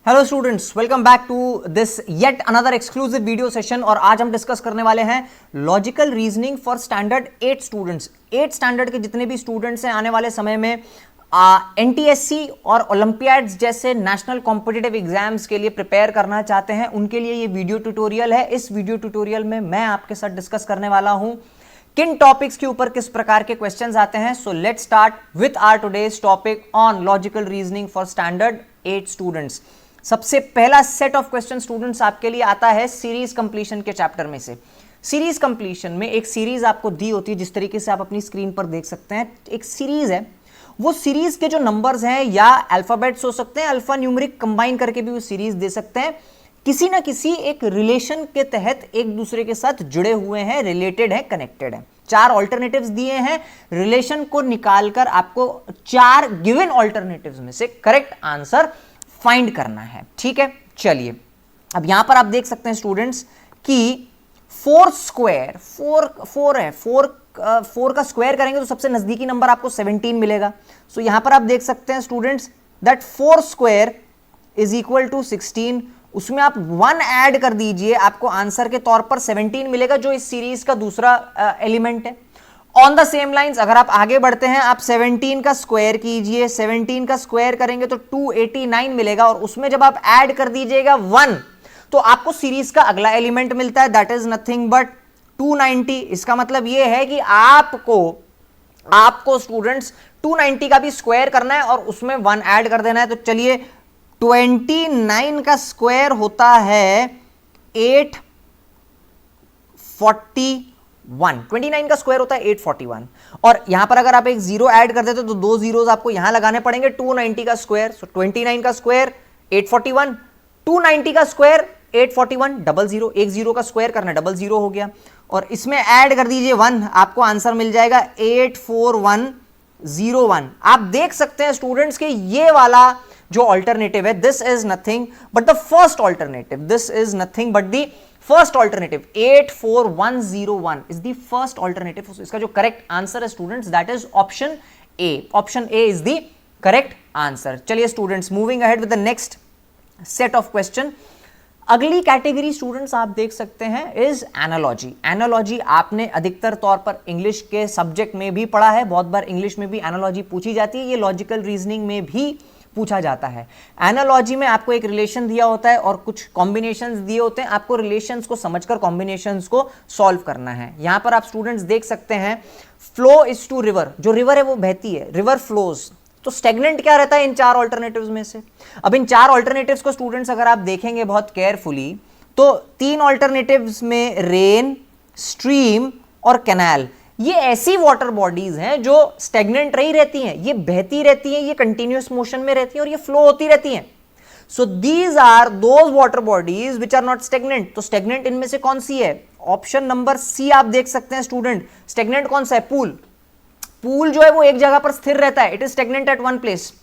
Hello students, welcome back to this yet another exclusive video session. और आज हम discuss करने वाले हैं logical reasoning for standard 8 students. 8 standard के जितने भी स्टूडेंट्स हैं आने वाले समय में एनटीएससी और ओलंपियाड्स जैसे नेशनल कॉम्पिटिटिव एग्जाम्स के लिए प्रिपेयर करना चाहते हैं, उनके लिए ये वीडियो ट्यूटोरियल है। इस वीडियो ट्यूटोरियल में मैं आपके साथ डिस्कस करने वाला हूं किन टॉपिक्स के ऊपर किस प्रकार के क्वेश्चंस आते हैं। So let's start with our today's topic on logical reasoning for standard 8 students. सबसे पहला सेट ऑफ क्वेश्चन स्टूडेंट्स आपके लिए आता है सीरीज कंप्लीशन के चैप्टर में से। सीरीज कंप्लीशन में एक सीरीज आपको दी होती है, जिस तरीके से आप अपनी स्क्रीन पर देख सकते हैं। एक सीरीज है, वो सीरीज के जो नंबर्स हैं या अल्फाबेट्स हो सकते हैं, अल्फा न्यूमेरिक कंबाइन करके भी वो सीरीज दे सकते हैं, किसी ना किसी एक रिलेशन के तहत एक दूसरे के साथ जुड़े हुए हैं, रिलेटेड है, कनेक्टेड है। 4 ऑल्टरनेटिव्स दिए हैं, रिलेशन को निकालकर आपको 4 गिवन ऑल्टरनेटिव्स में से करेक्ट आंसर फाइंड करना है। ठीक है, चलिए अब यहां पर आप देख सकते हैं स्टूडेंट्स कि 4 स्क्वायर 4 है, 4 का स्क्वायर करेंगे तो सबसे नजदीकी नंबर आपको 17 मिलेगा। सो यहां पर आप देख सकते हैं students that 4 square is equal to 16। उसमें आप 1 ऐड कर दीजिए, आपको आंसर के तौर पर 17 मिलेगा, जो इस सीरीज का दूसरा एलिमेंट है। ऑन द सेम लाइंस अगर आप आगे बढ़ते हैं, आप 17 का स्क्वायर कीजिए, 17 का स्क्वायर करेंगे तो 289 मिलेगा, और उसमें जब आप ऐड कर दीजिएगा 1 तो आपको सीरीज का अगला एलिमेंट मिलता है, दैट इज नथिंग बट 290। इसका मतलब यह है कि आपको स्टूडेंट्स 290 का भी स्क्वायर करना है और उसमें 1 ऐड कर देना है। तो चलिए 29 का स्क्वायर होता है 841। 29 का स्क्वायर होता है 841, और यहां पर अगर आप एक 0 ऐड कर देते तो 2 जीरोस आपको यहां लगाने पड़ेंगे। 290 का स्क्वायर, सो 29 का स्क्वायर 841, 290 का स्क्वायर 841, डबल जीरो, एक जीरो का स्क्वायर करना, डबल जीरो हो गया, और इसमें ऐड कर दीजिए 1, आपको आंसर मिल जाएगा 84101। आप देख सकते हैं स्टूडेंट्स कि ये वाला जो ऑल्टरनेटिव है, this is nothing but the first alternative, this is nothing but the first alternative. 84101 is the first alternative. इसका जो करेक्ट आंसर है students that is option A. Option A is the correct answer. चलिए students, moving ahead with the next set of question. अगली category students आप देख सकते हैं is analogy. Analogy आपने अधिकतर तौर पर इंग्लिश के सब्जेक्ट में भी पढ़ा है, बहुत बार इंग्लिश में भी एनालॉजी पूछी जाती है, ये लॉजिकल रीजनिंग में भी पूछा जाता है। एनालॉजी में आपको एक रिलेशन दिया होता है और कुछ कॉम्बिनेशंस दिए होते हैं, आपको रिलेशंस को समझकर कॉम्बिनेशंस को सॉल्व करना है। यहां पर आप स्टूडेंट्स देख सकते हैं फ्लो इज टू रिवर, जो रिवर है वो बहती है, रिवर फ्लोज। तो स्टेगनेंट क्या रहता है इन 4 ऑल्टरनेटिव्स में से? अब इन 4 ऑल्टरनेटिव्स को स्टूडेंट्स अगर आप देखेंगे बहुत केयरफुली तो 3 ऑल्टरनेटिव्स में रेन, स्ट्रीम और कैनाल, ये ऐसी वाटर बॉडीज हैं जो स्टेगनेंट रही रहती हैं, ये बहती रहती हैं, ये कंटिन्यूअस मोशन में रहती हैं और ये फ्लो होती रहती हैं। So these are those water bodies which are not stagnant. तो स्टेगनेंट इनमें से कौन सी है? ऑप्शन नंबर सी आप देख सकते हैं स्टूडेंट। स्टेगनेंट कौन सा है? पूल। पूल जो है वो एक जगह पर स्थिर रहता है, it is stagnant at one place.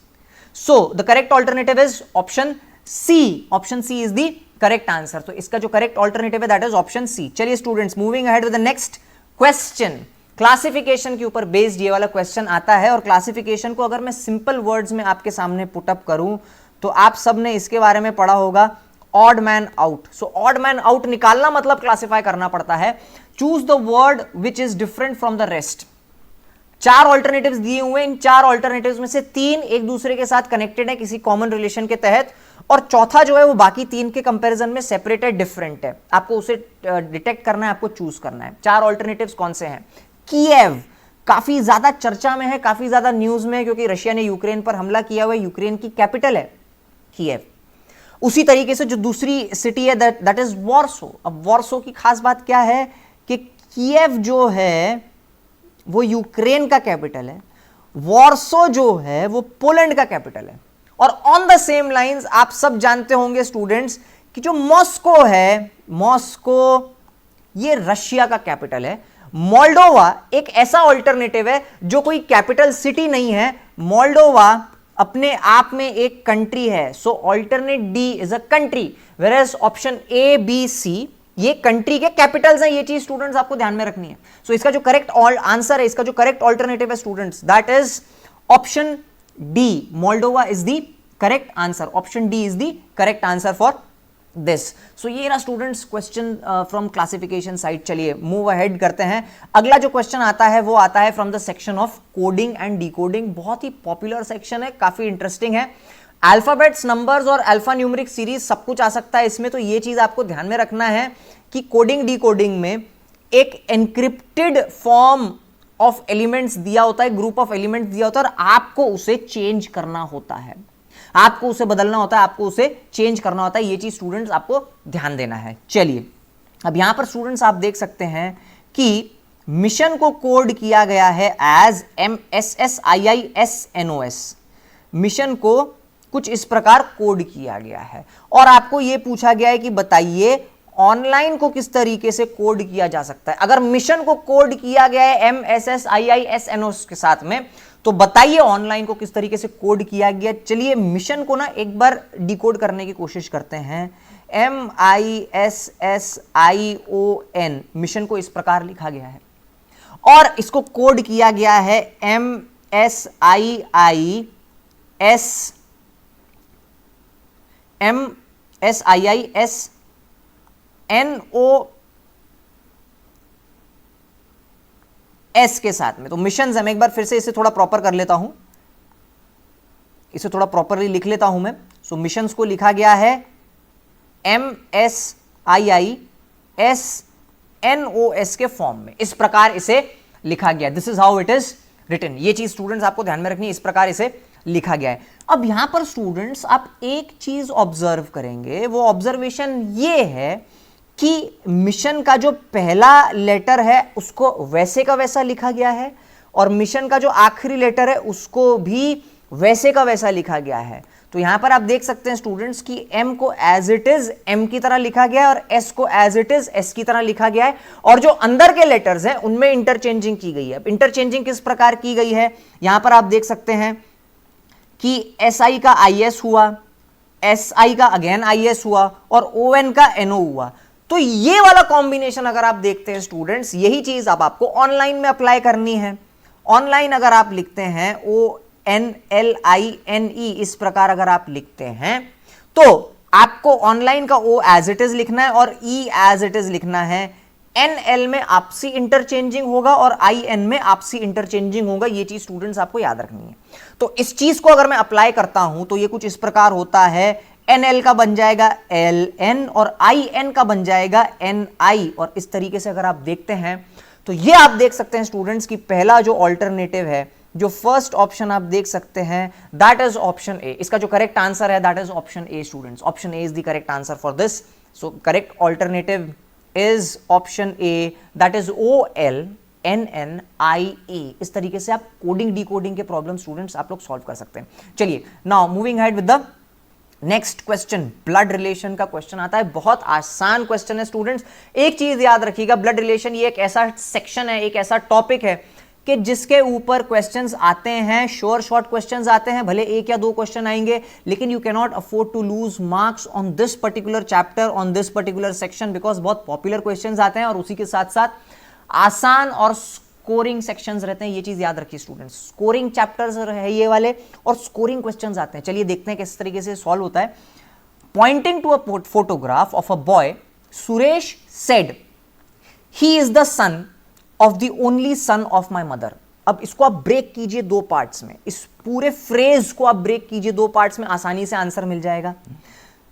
So the correct alternative is option C. Option C is the correct answer. तो इसका जो करेक्ट ऑल्टरनेटिव है दैट इज ऑप्शन सी। चलिए students, moving ahead with the next question. Classification के ऊपर based ये वाला question आता है, और क्लासिफिकेशन को अगर मैं सिंपल वर्ड्स में आपके सामने पुट अप करूं तो आप सब ने इसके बारे में पढ़ा होगा, odd man out. So odd man out निकालना मतलब क्लासिफाई करना पड़ता है। Choose the word which is different from the rest. 4 alternatives दिए हुए, इन 4 ऑल्टरनेटिव्स में से 3 एक दूसरे के साथ कनेक्टेड है किसी कॉमन रिलेशन के तहत, और चौथा जो है वो बाकी 3 के कंपैरिजन में सेपरेटेड, डिफरेंट है। आपको उसे डिटेक्ट करना है, आपको चूज करना है। 4 ऑल्टरनेटिव्स कौन से हैं? कीव काफी ज्यादा चर्चा में है, काफी ज्यादा न्यूज में है, क्योंकि रशिया ने यूक्रेन पर हमला किया हुआ है, यूक्रेन की कैपिटल है कीव। उसी तरीके से जो दूसरी सिटी है दैट इज वॉर्सो। अब वॉर्सो की खास बात क्या है कि कीव जो है वो यूक्रेन का कैपिटल है, वॉर्सो जो है वो पोलैंड का कैपिटल है। और ऑन द सेम लाइंस आप सब जानते होंगे स्टूडेंट्स कि जो मॉस्को है, मॉस्को ये रशिया का कैपिटल है। मोल्डोवा एक ऐसा ऑल्टरनेटिव है जो कोई कैपिटल सिटी नहीं है, मोल्डोवा अपने आप में एक कंट्री है। So alternate D is a country, whereas option A, B, C ये कंट्री के कैपिटल्स हैं। ये चीज स्टूडेंट्स आपको ध्यान में रखनी है। सो इसका जो करेक्ट आंसर है, इसका जो करेक्ट ऑल्टरनेटिव है students that is option D, Moldova is the correct answer, option D is the correct answer for this. So ये रहा students question from classification side. चलिए मूव अहेड करते हैं। अगला जो क्वेश्चन आता है वो आता है from the section of coding and decoding. बहुत ही पॉपुलर सेक्शन है, काफी इंटरेस्टिंग है। अल्फाबेट्स, नंबर्स और अल्फा न्यूमेरिक सीरीज सब कुछ आ सकता है इसमें। तो ये चीज आपको ध्यान में रखना है कि कोडिंग डिकोडिंग में एक एनक्रिप्टेड फॉर्म ऑफ एलिमेंट्स दिया होता है, ग्रुप ऑफ एलिमेंट्स दिया होता है, और आपको उसे चेंज करना होता है, आपको उसे बदलना होता है, आपको उसे चेंज करना होता है। ये चीज स्टूडेंट्स आपको ध्यान देना है। चलिए अब यहां पर स्टूडेंट्स आप देख सकते हैं कि मिशन को कोड किया गया है एज MSSIISNOS। मिशन को कुछ इस प्रकार कोड किया गया है और आपको यह पूछा गया है कि बताइए ऑनलाइन को किस तरीके से कोड किया जा सकता है। अगर मिशन को कोड किया गया है MSSIISNOS के साथ में, तो बताइए ऑनलाइन को किस तरीके से कोड किया गया। चलिए मिशन को ना एक बार डिकोड करने की कोशिश करते हैं। MISSION, मिशन को इस प्रकार लिखा गया है और इसको कोड किया गया है MSIISNOS के साथ में। तो मिशन मैं एक बार फिर से इसे थोड़ा प्रॉपर कर लेता हूं, इसे थोड़ा प्रॉपरली लिख लेता हूं मैं। सो मिशंस को लिखा गया है MSIISNOS के फॉर्म में, इस प्रकार इसे लिखा गया। This is how it is written. ये चीज स्टूडेंट्स आपको ध्यान में रखनी है, इस प्रकार इसे लिखा गया है। अब यहां पर स्टूडेंट्स आप एक चीज ऑब्जर्व करेंगे, वो ऑब्जर्वेशन ये है कि मिशन का जो पहला लेटर है उसको वैसे का वैसा लिखा गया है और मिशन का जो आखिरी लेटर है उसको भी वैसे का वैसा लिखा गया है। तो यहां पर आप देख सकते हैं स्टूडेंट्स कि M को एज इट इज M की तरह लिखा गया है और S को एज इट इज S की तरह लिखा गया है, और जो अंदर के लेटर्स हैं उनमें इंटरचेंजिंग की गई है। इंटरचेंजिंग किस प्रकार की गई है, यहां पर आप देख सकते हैं कि SI का IS हुआ, SI का अगेन IS हुआ और ON का NO हुआ। तो ये वाला कॉम्बिनेशन अगर आप देखते हैं स्टूडेंट्स, यही चीज अब आपको ऑनलाइन में अप्लाई करनी है। ऑनलाइन अगर आप लिखते हैं ONLINE, इस प्रकार अगर आप लिखते हैं तो आपको ऑनलाइन का O एज इट इज लिखना है और E एज इट इज लिखना है। NL में आपसी इंटरचेंजिंग होगा और IN में आपसी इंटरचेंजिंग होगा। ये चीज स्टूडेंट्स आपको याद रखनी है। तो इस चीज को अगर मैं अप्लाई करता हूं तो ये कुछ इस प्रकार होता है, NL का बन जाएगा LN और IN का बन जाएगा NI। और इस तरीके से अगर आप देखते हैं तो ये आप देख सकते हैं स्टूडेंट्स कि पहला जो ऑल्टरनेटिव है, जो फर्स्ट ऑप्शन आप देख सकते हैं, दैट इज ऑप्शन ए। इसका जो करेक्ट आंसर है that is option A students. Option A is the correct answer for this. So correct alternative is option A, that is OLNNIA। इस तरीके से आप कोडिंग डिकोडिंग के प्रॉब्लम स्टूडेंट्स आप लोग सॉल्व कर सकते हैं। चलिए now moving ahead with the next question. Blood relation का क्वेश्चन आता है, बहुत आसान क्वेश्चन है स्टूडेंट्स। एक चीज याद रखिएगा, ब्लड रिलेशन ये एक ऐसा सेक्शन है, एक ऐसा टॉपिक है कि जिसके ऊपर क्वेश्चंस आते हैं, श्योर शॉर्ट क्वेश्चंस आते हैं, भले एक या दो क्वेश्चन आएंगे, लेकिन you can not afford to lose marks on this particular chapter, on this particular section, because बहुत पॉपुलर क्वेश्चंस आते हैं और उसी के साथ साथ आसान और स्कोरिंग सेक्शंस रहते हैं। ये चीज याद रखिए स्टूडेंट्स, स्कोरिंग चैप्टर्स है ये वाले और स्कोरिंग क्वेश्चंस आते हैं। चलिए देखते हैं किस तरीके से सॉल्व होता है। Pointing to a photograph of a boy, Suresh said he is the son of the only son of my mother. अब इसको आप ब्रेक कीजिए दो पार्ट्स में, इस पूरे फ्रेज को आप ब्रेक कीजिए दो पार्ट्स में, आसानी से आंसर मिल जाएगा।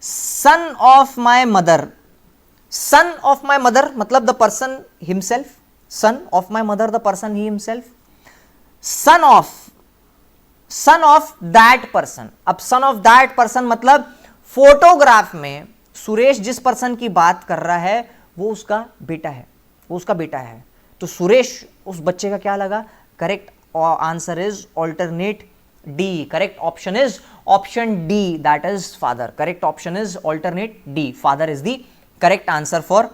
Son of my mother, son of my mother मतलब the person himself, son of my mother the person ही himself, son of that person. अब सन ऑफ दैट पर्सन मतलब फोटोग्राफ में सुरेश जिस पर्सन की बात कर रहा है वो उसका बेटा है, वो उसका बेटा है। तो सुरेश उस बच्चे का क्या लगा? Correct answer is alternate D. Correct option is option D, that is father. Correct option is alternate D, father is the correct answer for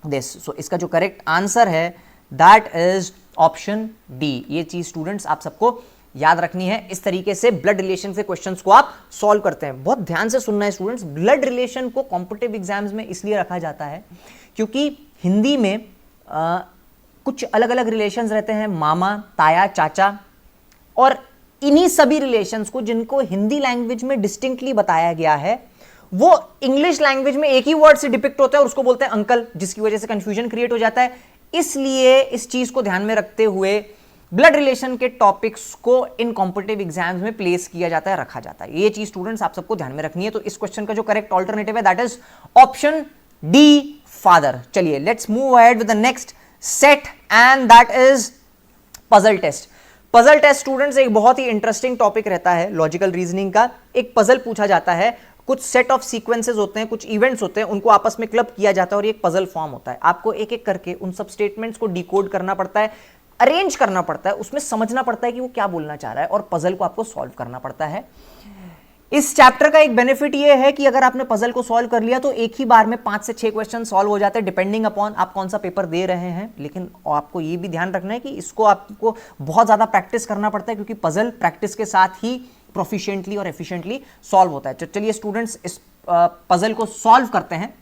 this. So इसका जो करेक्ट आंसर है दैट इज ऑप्शन डी। ये चीज students आप सबको याद रखनी है। इस तरीके से ब्लड रिलेशन से क्वेश्चंस को आप सॉल्व करते हैं। बहुत ध्यान से सुनना है स्टूडेंट्स। ब्लड रिलेशन को कॉम्पिटिटिव एग्जाम्स में इसलिए रखा जाता है क्योंकि हिंदी में कुछ अलग अलग रिलेशंस रहते हैं, मामा, ताया, चाचा, और इन्हीं सभी रिलेशंस को जिनको हिंदी लैंग्वेज में डिस्टिंक्टली बताया गया है वो इंग्लिश लैंग्वेज में एक ही वर्ड से डिपिक्ट होता है और उसको बोलते हैं अंकल, जिसकी वजह से कंफ्यूजन क्रिएट हो जाता है। इसलिए इस चीज को ध्यान में रखते हुए ब्लड रिलेशन के टॉपिक्स को इन कॉम्पिटिटिव एग्जाम्स में प्लेस किया जाता है, रखा जाता है। ये चीज स्टूडेंट्स आप सबको ध्यान में रखनी है। तो इस क्वेश्चन का जो करेक्ट ऑल्टरनेटिव है that is option D, father. चलिए let's move ahead with the next set and that is puzzle test. Puzzle test students एक बहुत ही इंटरेस्टिंग टॉपिक रहता है लॉजिकल रीजनिंग का। एक पजल पूछा जाता है, कुछ सेट ऑफ सीक्वेंसेस होते हैं, कुछ इवेंट्स होते हैं, उनको आपस में क्लब किया जाता है और ये एक पजल फॉर्म होता है। आपको एक एक करके उन सब स्टेटमेंट्स को डिकोड करना पड़ता है, अरेंज करना पड़ता है, उसमें समझना पड़ता है कि वो क्या बोलना चाह रहा है और पजल को आपको सॉल्व करना पड़ता है। इस चैप्टर का एक बेनिफिट ये है कि अगर आपने पजल को सॉल्व कर लिया तो एक ही बार में 5 से 6 क्वेश्चन सॉल्व हो जाते हैं, डिपेंडिंग अपॉन आप कौन सा पेपर दे रहे हैं। लेकिन आपको ये भी ध्यान रखना है कि इसको आपको बहुत ज्यादा प्रैक्टिस करना पड़ता है, क्योंकि पजल प्रैक्टिस के साथ ही प्रोफिशिएंटली और एफिशिएंटली सॉल्व होता है। तो चलिए स्टूडेंट्स इस पजल को सॉल्व करते हैं।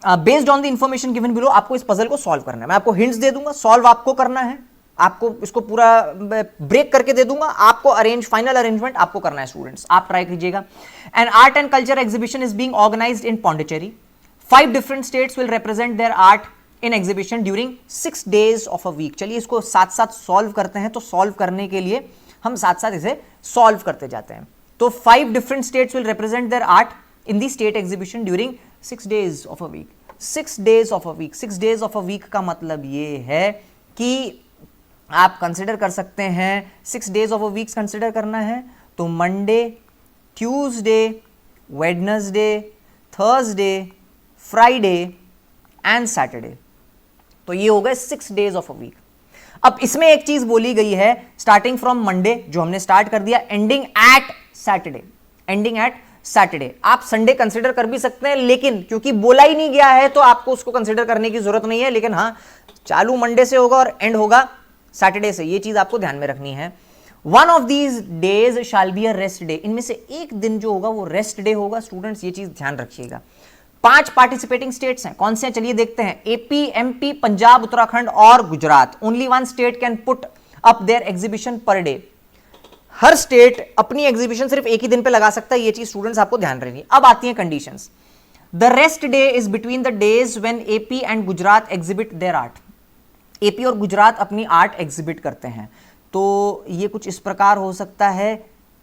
Based on the information given below आपको इस पजल को सॉल्व करना है। मैं आपको हिंट्स दे दूंगा, सॉल्व आपको करना है, आपको इसको पूरा ब्रेक करके दे दूंगा, आपको फाइनल अरेंजमेंट आपको करना है। स्टूडेंट्स आप ट्राई कीजिएगा। An art and culture exhibition is being organised in Pondicherry. 5 different states will represent their art in exhibition during 6 days of a week. चलिए इसको साथ साथ सॉल्व करते हैं। तो सॉल्व करने के लिए हम साथ साथ इसे सॉल्व करते जाते हैं। तो 5 different states will represent their art in the state exhibition during 6 days of a week. 6 days of a week, 6 days of a week का मतलब ये है कि आप कंसिडर कर सकते हैं 6 days of a week consider करना है तो Monday, Tuesday, Wednesday, Thursday, Friday and Saturday. तो ये हो गए 6 days ऑफ अ वीक। अब इसमें एक चीज बोली गई है, स्टार्टिंग फ्रॉम मंडे जो हमने स्टार्ट कर दिया, ending eight Saturday, ending eight Saturday. आप संडे कंसिडर कर भी सकते हैं, लेकिन क्योंकि बोला ही नहीं गया है तो आपको उसको कंसिडर करने की जरूरत नहीं है। लेकिन हाँ, चालू मंडे से होगा और एंड होगा सैटरडे से, ये चीज आपको ध्यान में रखनी है। One of these days shall be a rest day. इनमें से एक दिन जो होगा वो रेस्ट डे होगा। स्टूडेंट्स ये चीज ध्यान रखिएगा। 5 पार्टिसिपेटिंग स्टेट्स हैं, कौन से हैं चलिए देखते हैं। एपी, एमपी, पंजाब, उत्तराखंड और Gujarat. Only 1 state can put up their exhibition per day. हर स्टेट अपनी एग्जीबिशन सिर्फ एक ही दिन पे लगा सकता है, ये चीज स्टूडेंट्स आपको ध्यान रखनी है। अब आती है conditions. The rest day is between the days when AP and Gujarat exhibit their art. AP और गुजरात अपनी आर्ट एग्जिबिट करते हैं। तो ये कुछ इस प्रकार हो सकता है,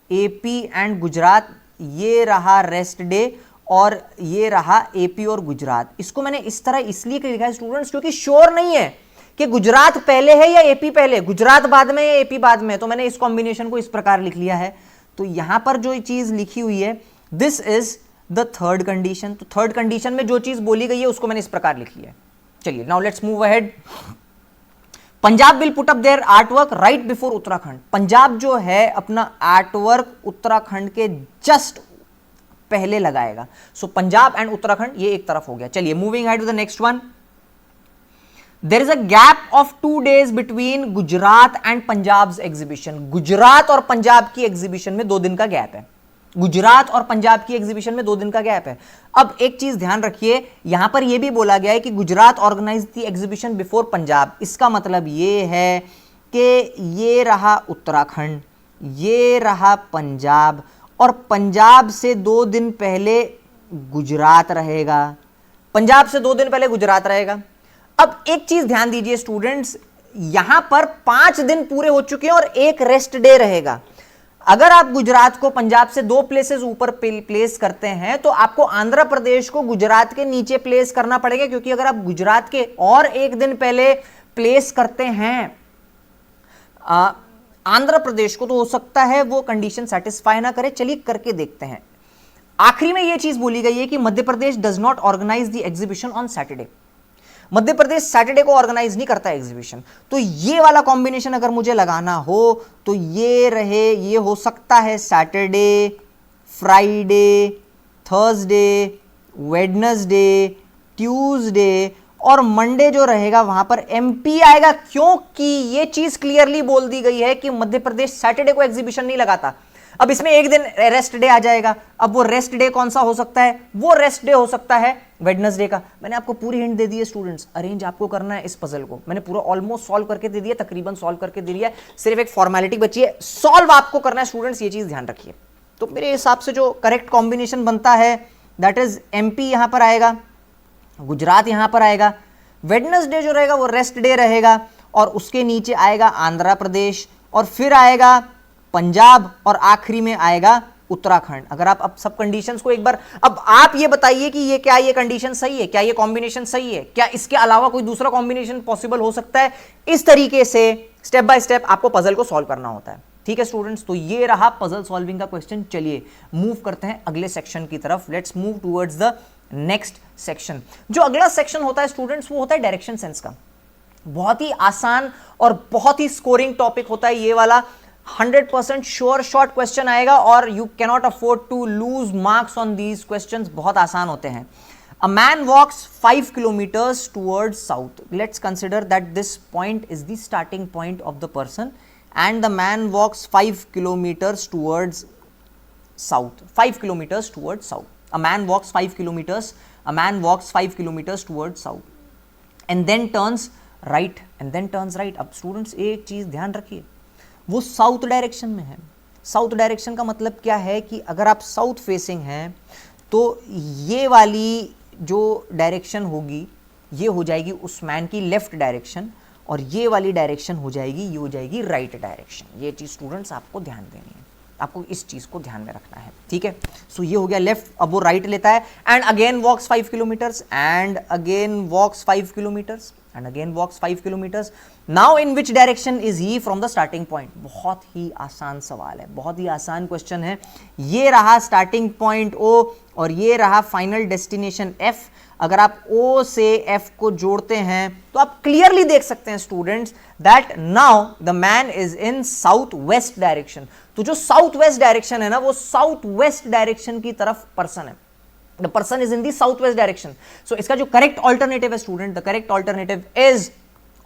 एपी एंड गुजरात, ये रहा रेस्ट डे और ये रहा एपी और गुजरात। इसको मैंने इस तरह इसलिए लिखा है स्टूडेंट्स क्योंकि श्योर नहीं है कि गुजरात पहले है या एपी पहले, गुजरात बाद में या एपी बाद में। तो मैंने इस कॉम्बिनेशन को इस प्रकार लिख लिया है। तो यहां पर जो चीज लिखी हुई है this is the third condition. तो थर्ड कंडीशन में जो चीज बोली गई है उसको मैंने इस प्रकार लिख लिया है। चलिए now let's move ahead. Punjab will put up their artwork right before Uttarakhand. Punjab जो है अपना आर्टवर्क उत्तराखंड के जस्ट पहले लगाएगा। सो पंजाब एंड उत्तराखंड ये एक तरफ हो गया। चलिए moving ahead to the next one. There is a gap of 2 days between Gujarat and Punjab exhibition. Gujarat और पंजाब की एग्जीबिशन में 2 दिन का गैप है। गुजरात और पंजाब की एग्जीबिशन में 2 दिन का गैप है। अब एक चीज ध्यान रखिए, यहां पर यह भी बोला गया है कि Gujarat organise the exhibition before Punjab. इसका मतलब यह है कि ये रहा उत्तराखंड, ये रहा पंजाब और पंजाब से 2 दिन पहले गुजरात रहेगा। पंजाब से 2 दिन पहले गुजरात रहेगा। अब एक चीज ध्यान दीजिए स्टूडेंट्स, यहां पर 5 दिन पूरे हो चुके हैं और एक रेस्ट डे रहेगा। अगर आप गुजरात को पंजाब से 2 प्लेसेस ऊपर प्लेस करते हैं तो आपको आंध्र प्रदेश को गुजरात के नीचे प्लेस करना पड़ेगा, क्योंकि अगर आप गुजरात के और एक दिन पहले प्लेस करते हैं आंध्र प्रदेश को तो हो सकता है वो कंडीशन सेटिस्फाई ना करे। चलिए करके देखते हैं। आखिरी में यह चीज बोली गई है कि Madhya Pradesh does not organise the exhibition on Saturday. Madhya Pradesh Saturday को ऑर्गेनाइज नहीं करता एग्जीबिशन। तो ये वाला कॉम्बिनेशन अगर मुझे लगाना हो तो ये रहे, ये हो सकता है Saturday, Friday, Thursday, Wednesday, Tuesday और मंडे जो रहेगा वहां पर एमपी आएगा, क्योंकि ये चीज क्लियरली बोल दी गई है कि मध्य प्रदेश सैटरडे को एग्जीबिशन नहीं लगाता। अब इसमें एक दिन रेस्ट डे आ जाएगा। अब वो रेस्ट डे कौन सा हो सकता है? वो रेस्ट डे हो सकता है वेडनेसडे का। मैंने आपको पूरी हिंट दे दी है स्टूडेंट्स, अरेंज आपको करना है इस पजल को। मैंने पूरा ऑलमोस्ट सॉल्व करके दे दिया, तकरीबन सॉल्व करके दे दिया, सिर्फ एक फॉर्मेलिटी बची है, सॉल्व आपको करना है स्टूडेंट्स, ये चीज ध्यान रखिए। तो मेरे हिसाब से जो करेक्ट कॉम्बिनेशन बनता है दैट इज एमपी यहां पर आएगा, गुजरात यहां पर आएगा, वेडनेसडे जो रहेगा वो रेस्ट डे रहेगा, और उसके नीचे आएगा आंध्र प्रदेश, और फिर आएगा पंजाब, और आखिरी में आएगा उत्तराखंड। अगर आप अब सब कंडीशंस को एक बार, अब आप ये बताइए कि ये क्या ये कंडीशन सही है, क्या ये कॉम्बिनेशन सही है, क्या इसके अलावा कोई दूसरा कॉम्बिनेशन पॉसिबल हो सकता है? इस तरीके से स्टेप बाय स्टेप आपको पजल को सॉल्व करना होता है। ठीक है स्टूडेंट्स, तो ये रहा पजल सॉल्विंग का क्वेश्चन। चलिए मूव करते हैं अगले सेक्शन की तरफ। Let's move towards the next section. जो अगला सेक्शन होता है स्टूडेंट्स वो होता है डायरेक्शन सेंस का। बहुत ही आसान और बहुत ही स्कोरिंग टॉपिक होता है ये वाला। 100% श्योर शॉर्ट क्वेश्चन आएगा और you cannot afford to lose marks on these questions, बहुत आसान होते हैं। A man walks 5 kilometres towards south. Let's consider that this point is the starting point of the person and the man walks 5 kilometers towards south. 5 kilometers towards south. A man walks 5 kilometers. A man walks 5 kilometers towards south, and then turns right. And then turns right. अब students एक चीज ध्यान रखिए, वो south direction में है। South direction का मतलब क्या है कि अगर आप साउथ फेसिंग हैं तो ये वाली जो डायरेक्शन होगी ये हो जाएगी उस मैन की लेफ्ट डायरेक्शन, और ये वाली डायरेक्शन हो जाएगी, ये हो जाएगी राइट डायरेक्शन। ये चीज स्टूडेंट्स आपको ध्यान देनी है, आपको इस चीज को ध्यान में रखना है। ठीक है, सो ये हो गया लेफ्ट, अब वो राइट लेता है, and again walks 5 kilometres, and again walks 5 kilometres, and again walks 5 kilometres. Now in which direction is he from the starting point? बहुत ही आसान सवाल है, बहुत ही आसान क्वेश्चन है। ये रहा स्टार्टिंग पॉइंट O और ये रहा फाइनल डेस्टिनेशन F। अगर आप O से F को जोड़ते हैं तो आप क्लियरली देख सकते हैं students that now the man is in south west direction. तो जो साउथ वेस्ट डायरेक्शन है ना, वो साउथ वेस्ट डायरेक्शन की तरफ पर्सन है। The person is in the south west direction. So इसका जो करेक्ट ऑल्टरनेटिव है student, the correct alternative is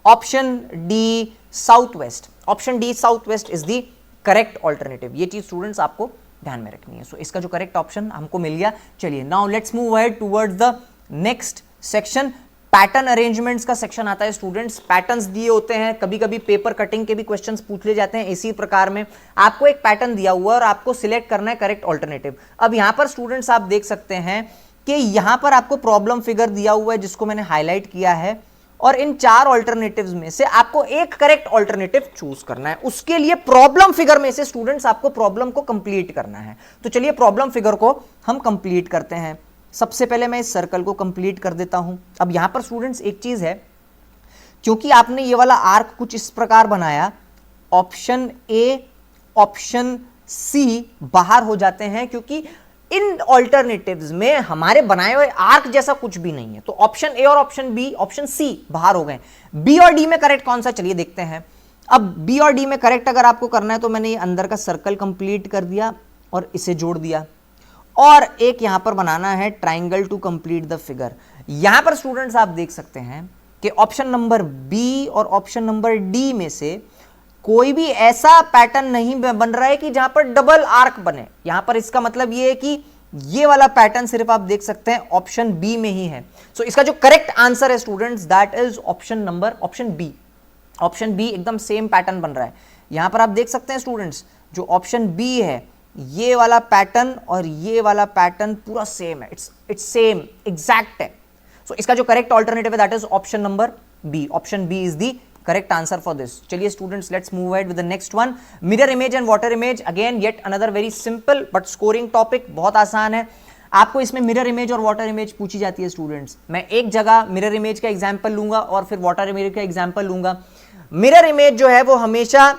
option D south west. Option D south west is the correct alternative. ये चीज students आपको ध्यान में रखनी है। सो इसका जो करेक्ट ऑप्शन हमको मिल गया। चलिए now let's move ahead towards the next section. Pattern arrangements का सेक्शन आता है स्टूडेंट्स। पैटर्न्स दिए होते हैं, कभी कभी पेपर कटिंग के भी क्वेश्चंस पूछ ले जाते हैं इसी प्रकार में। आपको एक पैटर्न दिया हुआ है और आपको सिलेक्ट करना है करेक्ट ऑल्टरनेटिव। अब यहां पर स्टूडेंट्स आप देख सकते हैं कि यहां पर आपको प्रॉब्लम फिगर दिया हुआ है जिसको मैंने हाईलाइट किया है, और इन 4 ऑल्टरनेटिव्स में से आपको एक करेक्ट ऑल्टरनेटिव चूज करना है। उसके लिए प्रॉब्लम फिगर में से स्टूडेंट्स आपको प्रॉब्लम को कंप्लीट करना है। तो चलिए प्रॉब्लम फिगर को हम कंप्लीट करते हैं। सबसे पहले मैं इस सर्कल को कंप्लीट कर देता हूं। अब यहां पर स्टूडेंट्स एक चीज है, क्योंकि आपने ये वाला आर्क कुछ इस प्रकार बनाया, ऑप्शन ए ऑप्शन सी बाहर हो जाते हैं, क्योंकि इन ऑल्टरनेटिव्स में हमारे बनाए हुए आर्क जैसा कुछ भी नहीं है। तो ऑप्शन ए और ऑप्शन बी, ऑप्शन सी बाहर हो गए। बी और डी में करेक्ट कौन सा, चलिए देखते हैं। अब बी और डी में करेक्ट अगर आपको करना है तो मैंने ये अंदर का सर्कल कंप्लीट कर दिया और इसे जोड़ दिया, और एक यहां पर बनाना है triangle to complete the figure. यहां पर स्टूडेंट्स आप देख सकते हैं कि ऑप्शन नंबर बी और ऑप्शन नंबर डी में से कोई भी ऐसा पैटर्न नहीं बन रहा है कि जहां पर डबल आर्क बने। यहां पर इसका मतलब यह है कि ये वाला पैटर्न सिर्फ आप देख सकते हैं ऑप्शन बी में ही है। सो इसका जो करेक्ट आंसर है students that is option B. Option B एकदम सेम पैटर्न बन रहा है। यहां पर आप देख सकते हैं स्टूडेंट्स, जो ऑप्शन बी है ये वाला पैटर्न और ये वाला पैटर्न पूरा सेम है, इट्स सेम एग्जैक्ट है। सो इसका जो करेक्ट ऑल्टरनेटिव है that is option number B. Option B is the correct answer for this. चलिए students let's move ahead with the next one, mirror image and water image. Again yet another very simple but scoring topic, बहुत आसान है। आपको इसमें mirror image और water image पूछी जाती है स्टूडेंट्स। मैं एक जगह मिरर इमेज का एग्जांपल लूंगा और फिर वाटर इमेज का एग्जांपल लूंगा। मिरर इमेज जो है वो हमेशा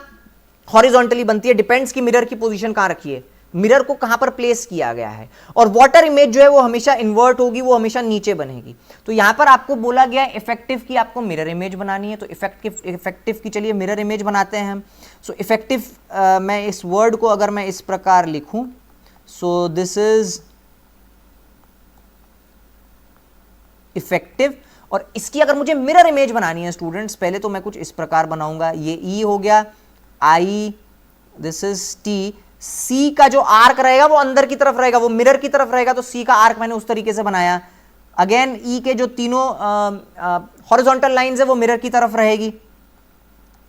हॉरिजॉन्टली बनती है, डिपेंड्स कि मिरर की पोजीशन कहां रखी है, मिरर को कहां पर प्लेस किया गया है। और वाटर इमेज जो है वो हमेशा इन्वर्ट होगी, वो हमेशा नीचे बनेगी। तो यहां पर आपको बोला गया है इफेक्टिव की आपको मिरर इमेज बनानी है, तो इफेक्टिव की चलिए मिरर इमेज बनाते हैं हम। सो इफेक्टिव मैं इस वर्ड को अगर मैं इस प्रकार लिखूं, सो दिस इज इफेक्टिव, और इसकी अगर मुझे मिरर इमेज बनानी है स्टूडेंट्स, पहले तो मैं कुछ इस प्रकार बनाऊंगा। ये ई हो गया, आई, दिस इज टी, सी का जो आर्क रहेगा वो अंदर की तरफ रहेगा, वो मिरर की तरफ रहेगा, तो सी का आर्क मैंने उस तरीके से बनाया। अगेन ई के जो तीनों हॉरिजॉन्टल लाइंस है वो मिरर की तरफ रहेगी,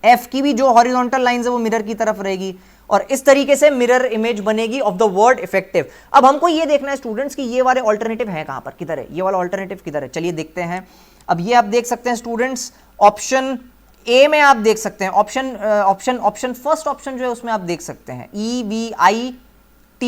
एफ की भी जो हॉरिजॉन्टल लाइंस है वो मिरर की तरफ रहेगी, और इस तरीके से मिरर इमेज बनेगी ऑफ द वर्ड इफेक्टिव। अब हमको ये देखना है स्टूडेंट्स कि ये वाले ऑल्टरनेटिव है कहां पर, किधर है ये वाला ऑल्टरनेटिव, किधर है, चलिए देखते हैं। अब ये आप देख सकते हैं स्टूडेंट्स, ऑप्शन ए में आप देख सकते हैं, ऑप्शन फर्स्ट ऑप्शन जो है उसमें आप देख सकते हैं EVIT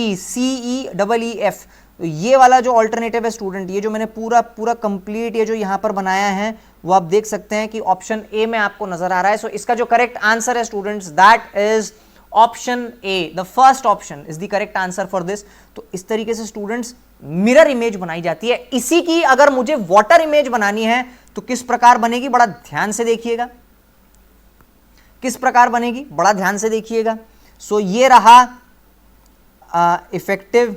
ये वाला जो ऑल्टरनेटिव है स्टूडेंट, ये जो मैंने पूरा कंप्लीट ये जो यहां पर बनाया है वो आप देख सकते हैं कि ऑप्शन ए में आपको नजर आ रहा है। सो इसका जो करेक्ट आंसर है students that is option A, the first option is the correct answer for this. तो इस तरीके से स्टूडेंट्स मिरर इमेज बनाई जाती है। इसी की अगर मुझे वाटर इमेज बनानी है तो किस प्रकार बनेगी, बड़ा ध्यान से देखिएगा, किस प्रकार बनेगी बड़ा ध्यान से देखिएगा। सो ये रहा इफेक्टिव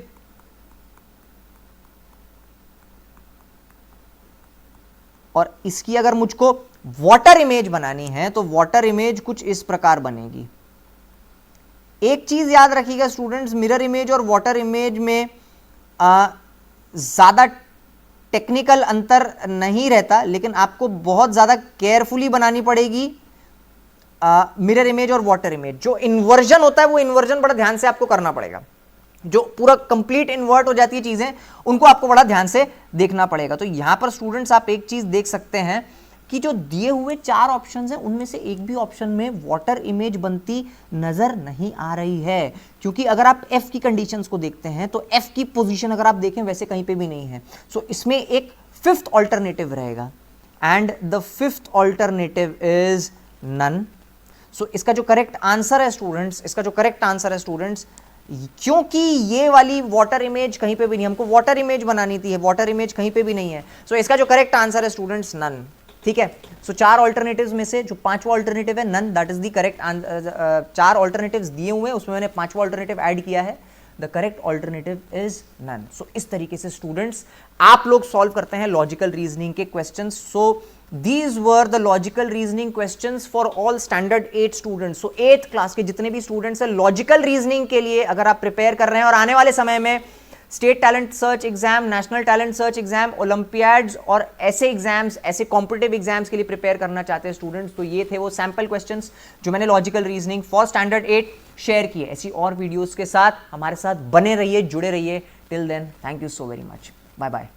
और इसकी अगर मुझको वाटर इमेज बनानी है तो वाटर इमेज कुछ इस प्रकार बनेगी। एक चीज याद रखिएगा स्टूडेंट्स, मिरर इमेज और वाटर इमेज में ज्यादा टेक्निकल अंतर नहीं रहता, लेकिन आपको बहुत ज्यादा केयरफुली बनानी पड़ेगी मिरर इमेज और वाटर इमेज। जो इन्वर्जन होता है वो इन्वर्जन बड़ा ध्यान से आपको करना पड़ेगा, जो पूरा कंप्लीट इन्वर्ट हो जाती है चीजें उनको आपको बड़ा ध्यान से देखना पड़ेगा। तो यहां पर स्टूडेंट्स आप एक चीज देख सकते हैं कि जो दिए हुए 4 ऑप्शंस हैं उनमें से एक भी ऑप्शन में वाटर इमेज बनती नजर नहीं आ रही है, क्योंकि अगर आप एफ की कंडीशंस को देखते हैं तो एफ की पोजीशन अगर आप देखें वैसे कहीं पे भी नहीं है। सो इसमें एक फिफ्थ ऑल्टरनेटिव रहेगा and the fifth alternative is none. So इसका जो करेक्ट आंसर है स्टूडेंट्स, इसका जो करेक्ट आंसर है स्टूडेंट्स, क्योंकि ये वाली वाटर इमेज कहीं पे भी नहीं, हमको वाटर इमेज बनानी थी, वाटर इमेज कहीं पे भी नहीं है। सो इसका जो करेक्ट आंसर है स्टूडेंट्स नन। ठीक है, सो 4 ऑल्टरनेटिव्स में से जो 5वां ऑल्टरनेटिव है none, that is the correct answer. 4 alternatives दिए हुए हैं उसमें मैंने 5वां ऑल्टरनेटिव ऐड किया है, the correct alternative is none. So इस तरीके से स्टूडेंट्स आप लोग सॉल्व करते हैं लॉजिकल रीजनिंग के questions. So these were the logical reasoning questions for all standard 8 students। so 8th class के जितने भी स्टूडेंट्स हैं लॉजिकल रीजनिंग के लिए अगर आप प्रिपेयर कर रहे हैं और आने वाले समय में state talent search exam, national talent search exam, Olympiads और ऐसे एग्जाम्स, ऐसे कॉम्पिटिटिव एग्जाम्स के लिए प्रिपेयर करना चाहते हैं स्टूडेंट्स, तो ये थे वो सैंपल क्वेश्चंस जो मैंने logical reasoning for standard 8 share किए। ऐसी और वीडियोस के साथ हमारे साथ बने रहिए, जुड़े रहिए। Till then thank you so very much, bye bye.